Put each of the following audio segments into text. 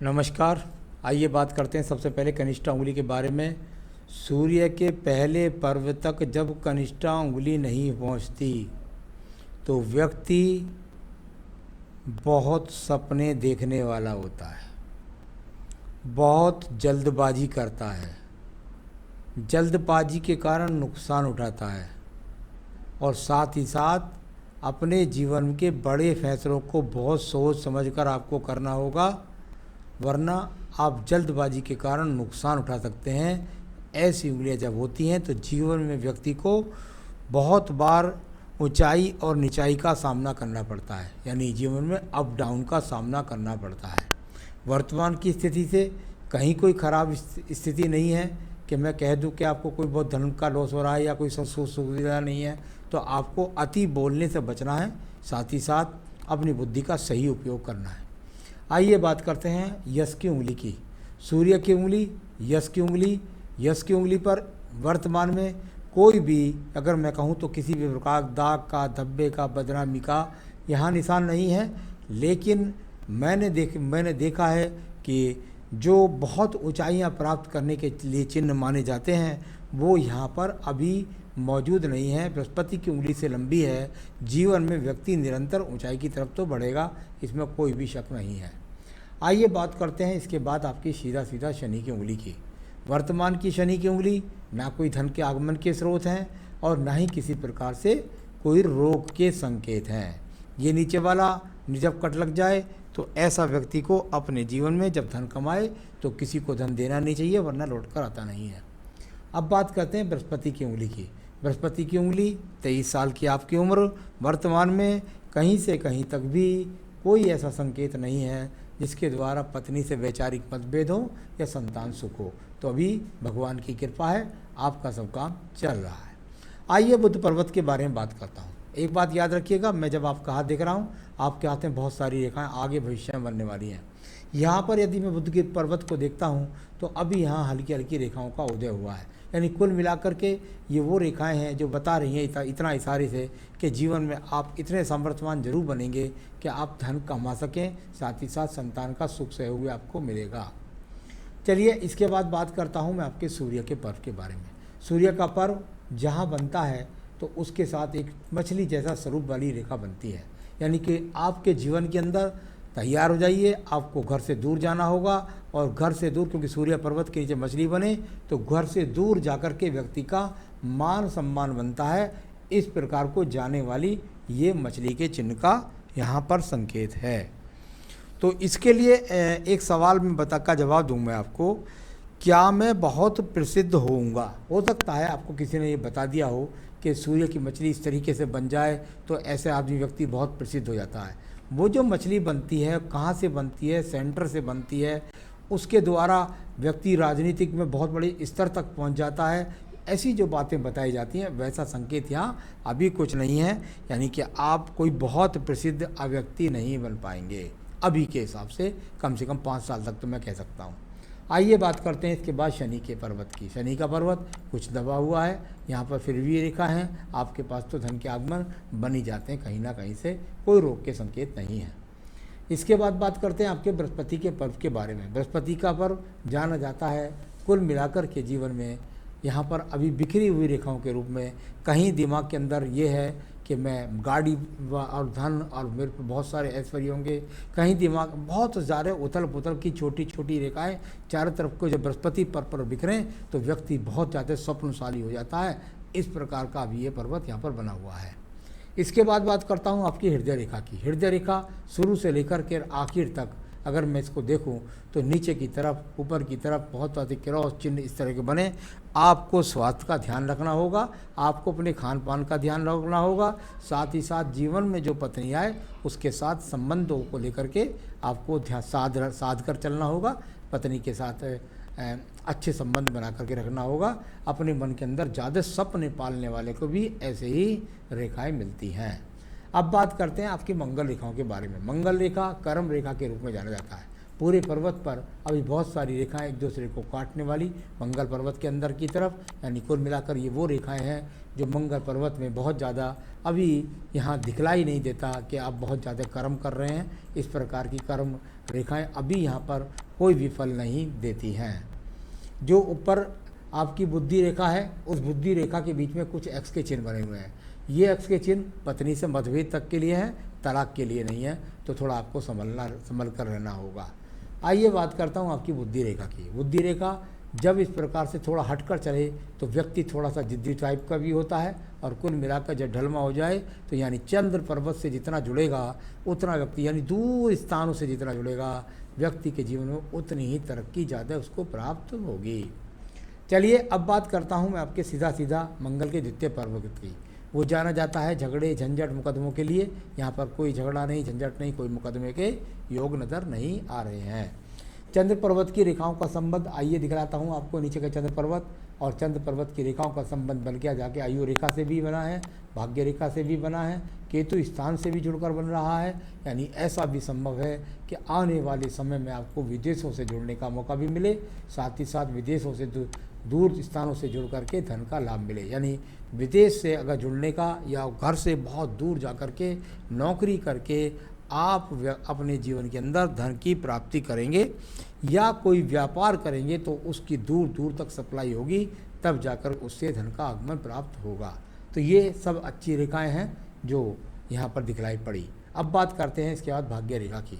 नमस्कार। आइए बात करते हैं सबसे पहले कनिष्ठा उंगली के बारे में। सूर्य के पहले पर्व तक जब कनिष्ठा उंगली नहीं पहुंचती तो व्यक्ति बहुत सपने देखने वाला होता है, बहुत जल्दबाजी करता है, जल्दबाजी के कारण नुकसान उठाता है और साथ ही साथ अपने जीवन के बड़े फैसलों को बहुत सोच समझकर आपको करना होगा, वरना आप जल्दबाजी के कारण नुकसान उठा सकते हैं। ऐसी उंगलियां जब होती हैं तो जीवन में व्यक्ति को बहुत बार ऊंचाई और निचाई का सामना करना पड़ता है, यानी जीवन में अप डाउन का सामना करना पड़ता है। वर्तमान की स्थिति से कहीं कोई ख़राब स्थिति नहीं है कि मैं कह दूं कि आपको कोई बहुत धन का लॉस हो रहा है या कोई सुविधा नहीं है, तो आपको अति बोलने से बचना है, साथ ही साथ अपनी बुद्धि का सही उपयोग करना है। आइए बात करते हैं यश की उंगली की। सूर्य की उंगली, यश की उंगली। यश की उंगली पर वर्तमान में कोई भी, अगर मैं कहूँ तो किसी भी प्रकार दाग का, धब्बे का, बदनामी का यहाँ निशान नहीं है, लेकिन मैंने देखा है कि जो बहुत ऊंचाइयाँ प्राप्त करने के लिए चिन्ह माने जाते हैं वो यहाँ पर अभी मौजूद नहीं है। बृहस्पति की उंगली से लंबी है। जीवन में व्यक्ति निरंतर ऊंचाई की तरफ तो बढ़ेगा, इसमें कोई भी शक नहीं है। आइए बात करते हैं इसके बाद आपकी सीधा सीधा शनि की उंगली की। वर्तमान की शनि की उंगली ना कोई धन के आगमन के स्रोत हैं और ना ही किसी प्रकार से कोई रोग के संकेत हैं। ये नीचे वाला जब कट लग जाए तो ऐसा व्यक्ति को अपने जीवन में जब धन कमाए तो किसी को धन देना नहीं चाहिए, वरना लौट कर आता नहीं है। अब बात करते हैं बृहस्पति की उंगली की। बृहस्पति की उंगली 23 साल की आपकी उम्र, वर्तमान में कहीं से कहीं तक भी कोई ऐसा संकेत नहीं है जिसके द्वारा पत्नी से वैचारिक मतभेद हो या संतान सुख हो, तो अभी भगवान की कृपा है, आपका सब काम चल रहा है। आइए बुध पर्वत के बारे में बात करता हूँ। एक बात याद रखिएगा, मैं जब आपका हाथ देख रहा हूँ, आपके हाथ में बहुत सारी रेखाएं आगे भविष्य में बनने वाली हैं। यहाँ पर यदि मैं बुध के पर्वत को देखता हूँ तो अभी यहाँ हल्की हल्की रेखाओं का उदय हुआ है, यानी कुल मिलाकर के ये वो रेखाएं हैं जो बता रही हैं इतना इशारे से कि जीवन में आप इतने सामर्थ्यवान जरूर बनेंगे कि आप धन कमा सकें, साथ ही साथ संतान का सुख सहयोग भी आपको मिलेगा। चलिए इसके बाद बात करता हूँ मैं आपके सूर्य के पर्व के बारे में। सूर्य का पर्व जहाँ बनता है तो उसके साथ एक मछली जैसा स्वरूप वाली रेखा बनती है, यानी कि आपके जीवन के अंदर तैयार हो जाइए, आपको घर से दूर जाना होगा। और घर से दूर, क्योंकि सूर्य पर्वत के नीचे मछली बने तो घर से दूर जाकर के व्यक्ति का मान सम्मान बनता है। इस प्रकार को जाने वाली ये मछली के चिन्ह का यहाँ पर संकेत है। तो इसके लिए एक सवाल में का जवाब दूँ मैं आपको, क्या मैं बहुत प्रसिद्ध होऊंगा? हो सकता है आपको किसी ने ये बता दिया हो कि सूर्य की मछली इस तरीके से बन जाए तो ऐसे आदमी व्यक्ति बहुत प्रसिद्ध हो जाता है। वो जो मछली बनती है कहाँ से बनती है? सेंटर से बनती है, उसके द्वारा व्यक्ति राजनीतिक में बहुत बड़े स्तर तक पहुंच जाता है। ऐसी जो बातें बताई जाती हैं वैसा संकेत यहाँ अभी कुछ नहीं है, यानी कि आप कोई बहुत प्रसिद्ध व्यक्ति नहीं बन पाएंगे अभी के हिसाब से कम 5 साल तक तो मैं कह सकता हूँ। आइए बात करते हैं इसके बाद शनि के पर्वत की। शनि का पर्वत कुछ दबा हुआ है, यहाँ पर फिर भी रेखा है, आपके पास तो धन के आगमन बन ही जाते हैं कहीं ना कहीं से, कोई रोग के संकेत नहीं है। इसके बाद बात करते हैं आपके बृहस्पति के पर्व के बारे में। बृहस्पति का पर्व जाना जाता है कुल मिलाकर के जीवन में यहाँ पर अभी बिखरी हुई रेखाओं के रूप में। कहीं दिमाग के अंदर ये है कि मैं गाड़ी और धन और मेरे पे बहुत सारे ऐश्वर्य होंगे, कहीं दिमाग बहुत ज़्यादा उथल पुथल की छोटी छोटी रेखाएं चारों तरफ को जब बृहस्पति पर बिखरें तो व्यक्ति बहुत ज़्यादा स्वप्नशाली हो जाता है। इस प्रकार का अभी ये पर्वत यहाँ पर बना हुआ है। इसके बाद बात करता हूँ आपकी हृदय रेखा की। हृदय रेखा शुरू से लेकर के आखिर तक अगर मैं इसको देखूं तो नीचे की तरफ ऊपर की तरफ बहुत अधिक क्रॉस चिन्ह इस तरह के बने। आपको स्वास्थ्य का ध्यान रखना होगा, आपको अपने खान पान का ध्यान रखना होगा, साथ ही साथ जीवन में जो पत्नी आए उसके साथ संबंधों को लेकर के आपको साध कर चलना होगा। पत्नी के साथ अच्छे संबंध बना करके रखना होगा। अपने मन के अंदर ज़्यादा सपने पालने वाले को भी ऐसे ही रेखाएं मिलती हैं। अब बात करते हैं आपकी मंगल रेखाओं के बारे में। मंगल रेखा कर्म रेखा के रूप में जाना जाता है। पूरे पर्वत पर अभी बहुत सारी रेखाएं एक दूसरे को काटने वाली मंगल पर्वत के अंदर की तरफ, यानी कुल मिलाकर ये वो रेखाएं हैं जो मंगल पर्वत में बहुत ज़्यादा अभी यहाँ दिखलाई नहीं देता कि आप बहुत ज़्यादा कर्म कर रहे हैं। इस प्रकार की कर्म रेखाएं अभी यहाँ पर कोई भी फल नहीं देती हैं। जो ऊपर आपकी बुद्धि रेखा है, उस बुद्धि रेखा के बीच में कुछ एक्स के चिन्ह बने हुए हैं। ये एक्स के चिन्ह पत्नी से मतभेद तक के लिए हैं, तलाक के लिए नहीं है, तो थोड़ा आपको संभल कर रहना होगा। आइए बात करता हूँ आपकी बुद्धि रेखा की। बुद्धि रेखा जब इस प्रकार से थोड़ा हटकर चले तो व्यक्ति थोड़ा सा जिद्दी टाइप का भी होता है, और कुल मिलाकर जब ढलमा हो जाए तो यानी चंद्र पर्वत से जितना जुड़ेगा उतना व्यक्ति, यानी दूर स्थानों से जितना जुड़ेगा व्यक्ति के जीवन में उतनी ही तरक्की ज़्यादा उसको प्राप्त होगी। चलिए अब बात करता हूँ मैं आपके सीधा मंगल के द्वितीय पर्वत की। वो जाना जाता है झगड़े झंझट मुकदमों के लिए। यहाँ पर कोई झगड़ा नहीं, झंझट नहीं, कोई मुकदमे के योग नज़र नहीं आ रहे हैं। चंद्र पर्वत की रेखाओं का संबंध आइए दिखलाता हूँ आपको। नीचे का चंद्र पर्वत और चंद्र पर्वत की रेखाओं का संबंध बन गया जाके आयु रेखा से भी बना है, भाग्य रेखा से भी बना है, केतु स्थान से भी जुड़कर बन रहा है। यानी ऐसा भी संभव है कि आने वाले समय में आपको विदेशों से जुड़ने का मौका भी मिले, साथ ही साथ विदेशों से दूर स्थानों से जुड़ करके धन का लाभ मिले। यानी विदेश से अगर जुड़ने का, या घर से बहुत दूर जा कर के नौकरी करके आप अपने जीवन के अंदर धन की प्राप्ति करेंगे, या कोई व्यापार करेंगे तो उसकी दूर दूर तक सप्लाई होगी, तब जाकर उससे धन का आगमन प्राप्त होगा। तो ये सब अच्छी रेखाएं हैं जो यहाँ पर दिखलाई पड़ी। अब बात करते हैं इसके बाद भाग्य रेखा की।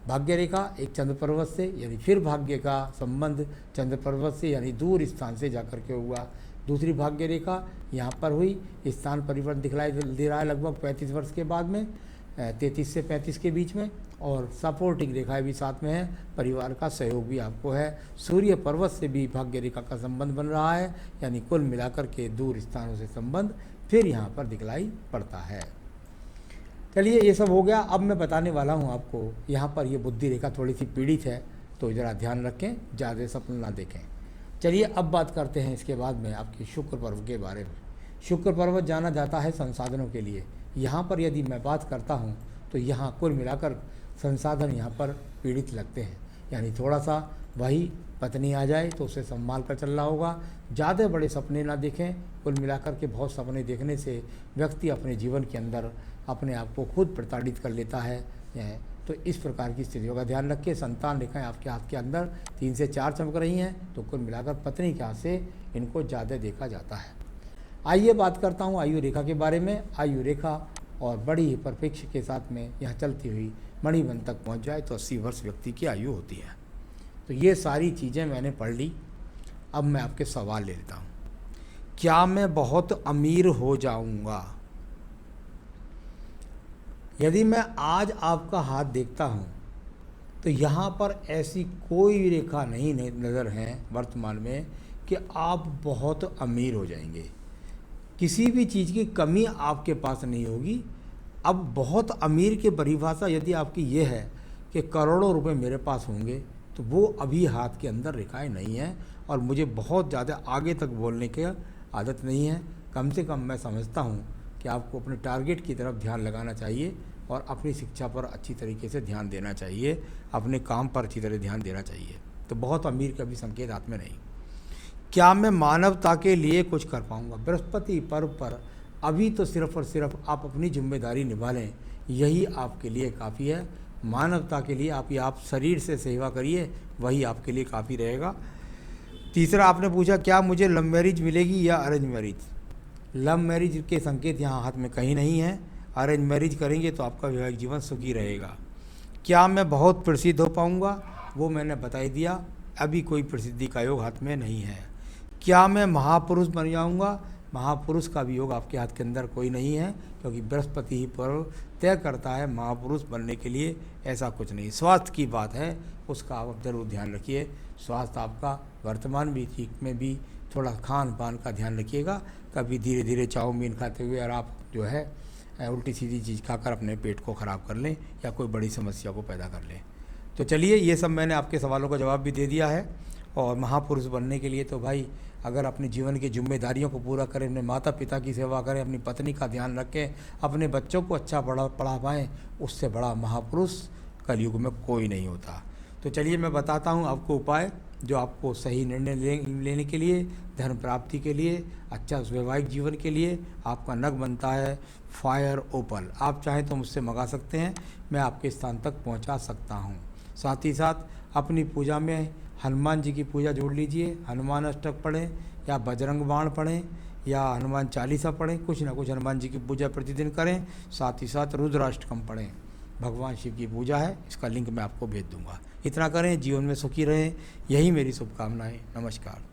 भाग्य रेखा एक चंद्र पर्वत से, यानी फिर भाग्य का संबंध चंद्र पर्वत से यानी दूर स्थान से जाकर के हुआ। दूसरी भाग्य रेखा यहाँ पर हुई, स्थान परिवर्तन दिखलाई दे रहा है लगभग 35 वर्ष के बाद में, 33 से 35 के बीच में। और सपोर्टिंग रेखाएं भी साथ में है, परिवार का सहयोग भी आपको है। सूर्य पर्वत से भी भाग्य रेखा का संबंध बन रहा है, यानी कुल मिलाकर के दूर स्थानों से संबंध फिर यहाँ पर दिखलाई पड़ता है। चलिए ये सब हो गया। अब मैं बताने वाला हूँ आपको, यहाँ पर ये बुद्धि रेखा थोड़ी सी पीड़ित है, तो ज़रा ध्यान रखें, ज़्यादा सपन ना देखें। चलिए अब बात करते हैं इसके बाद में आपकी शुक्र पर्व के बारे में। शुक्र पर्व जाना जाता है संसाधनों के लिए। यहाँ पर यदि मैं बात करता हूँ तो यहाँ कुल मिलाकर संसाधन यहाँ पर पीड़ित लगते हैं, यानी थोड़ा सा वही पत्नी आ जाए तो उसे संभाल कर चलना होगा। ज़्यादा बड़े सपने ना देखें। कुल मिलाकर के बहुत सपने देखने से व्यक्ति अपने जीवन के अंदर अपने आप को खुद प्रताड़ित कर लेता है। तो इस प्रकार की स्थितियों का ध्यान रखिए। संतान रेखाएं आपके हाथ के अंदर 3 से 4 चमक रही हैं, तो कुल मिलाकर पत्नी के हाथ से इनको ज़्यादा देखा जाता है। आइए बात करता हूँ आयु रेखा के बारे में। आयु रेखा और बड़ी ही परिप्रेक्ष्य के साथ में यहाँ चलती हुई मणिबन तक पहुँच जाए तो 80 वर्ष व्यक्ति की आयु होती है। तो ये सारी चीज़ें मैंने पढ़ ली। अब मैं आपके सवाल ले लेता हूँ। क्या मैं बहुत अमीर हो जाऊँगा? यदि मैं आज आपका हाथ देखता हूँ तो यहाँ पर ऐसी कोई रेखा नहीं नज़र है वर्तमान में कि आप बहुत अमीर हो जाएंगे। किसी भी चीज़ की कमी आपके पास नहीं होगी। अब बहुत अमीर की परिभाषा यदि आपकी ये है कि करोड़ों रुपए मेरे पास होंगे, तो वो अभी हाथ के अंदर रेखाएं नहीं हैं, और मुझे बहुत ज़्यादा आगे तक बोलने की आदत नहीं है। कम से कम मैं समझता हूँ कि आपको अपने टारगेट की तरफ ध्यान लगाना चाहिए और अपनी शिक्षा पर अच्छी तरीके से ध्यान देना चाहिए, अपने काम पर अच्छी तरह ध्यान देना चाहिए। तो बहुत अमीर का भी संकेत हाथ में नहीं। क्या मैं मानवता के लिए कुछ कर पाऊँगा? बृहस्पति पर्व पर अभी तो सिर्फ और सिर्फ आप अपनी जिम्मेदारी निभा लें, यही आपके लिए काफ़ी है। मानवता के लिए आप शरीर से सेवा करिए, वही आपके लिए काफ़ी रहेगा। तीसरा आपने पूछा क्या मुझे लव मैरिज मिलेगी या अरेंज मैरिज? लव मैरिज के संकेत यहाँ हाथ में कहीं नहीं है। अरेंज मैरिज करेंगे तो आपका वैवाहिक जीवन सुखी रहेगा। क्या मैं बहुत प्रसिद्ध हो पाऊँगा? वो मैंने बता ही दिया, अभी कोई प्रसिद्धि का योग हाथ में नहीं है। क्या मैं महापुरुष बन जाऊँगा? महापुरुष का भी योग आपके हाथ के अंदर कोई नहीं है, क्योंकि बृहस्पति ही पर्व तय करता है महापुरुष बनने के लिए, ऐसा कुछ नहीं। स्वास्थ्य की बात है, उसका आप जरूर ध्यान रखिए। स्वास्थ्य आपका वर्तमान भी ठीक में भी थोड़ा खान पान का ध्यान रखिएगा। कभी धीरे धीरे चाउमीन खाते हुए और आप जो है उल्टी सीधी चीज़ खाकर अपने पेट को ख़राब कर लें या कोई बड़ी समस्या को पैदा कर लें। तो चलिए ये सब मैंने आपके सवालों का जवाब भी दे दिया है। और महापुरुष बनने के लिए तो भाई अगर अपने जीवन की जिम्मेदारियों को पूरा करें, अपने माता पिता की सेवा करें, अपनी पत्नी का ध्यान रखें, अपने बच्चों को अच्छा पढ़ा पाएँ, उससे बड़ा महापुरुष कलयुग में कोई नहीं होता। तो चलिए मैं बताता हूँ आपको उपाय जो आपको सही निर्णय लेने के लिए, धन प्राप्ति के लिए, अच्छा वैवाहिक जीवन के लिए आपका नग बनता है फायर ओपल। आप चाहें तो मुझसे मंगा सकते हैं, मैं आपके स्थान तक पहुंचा सकता हूं। साथ ही साथ अपनी पूजा में हनुमान जी की पूजा जोड़ लीजिए। हनुमान अष्टक पढ़ें या बजरंग बाण पढ़ें या हनुमान चालीसा पढ़ें, कुछ ना कुछ हनुमान जी की पूजा प्रतिदिन करें। साथ ही साथ रुद्राष्टकम पढ़ें, भगवान शिव की पूजा है, इसका लिंक मैं आपको भेज दूंगा। इतना करें, जीवन में सुखी रहें, यही मेरी शुभकामनाएं। नमस्कार।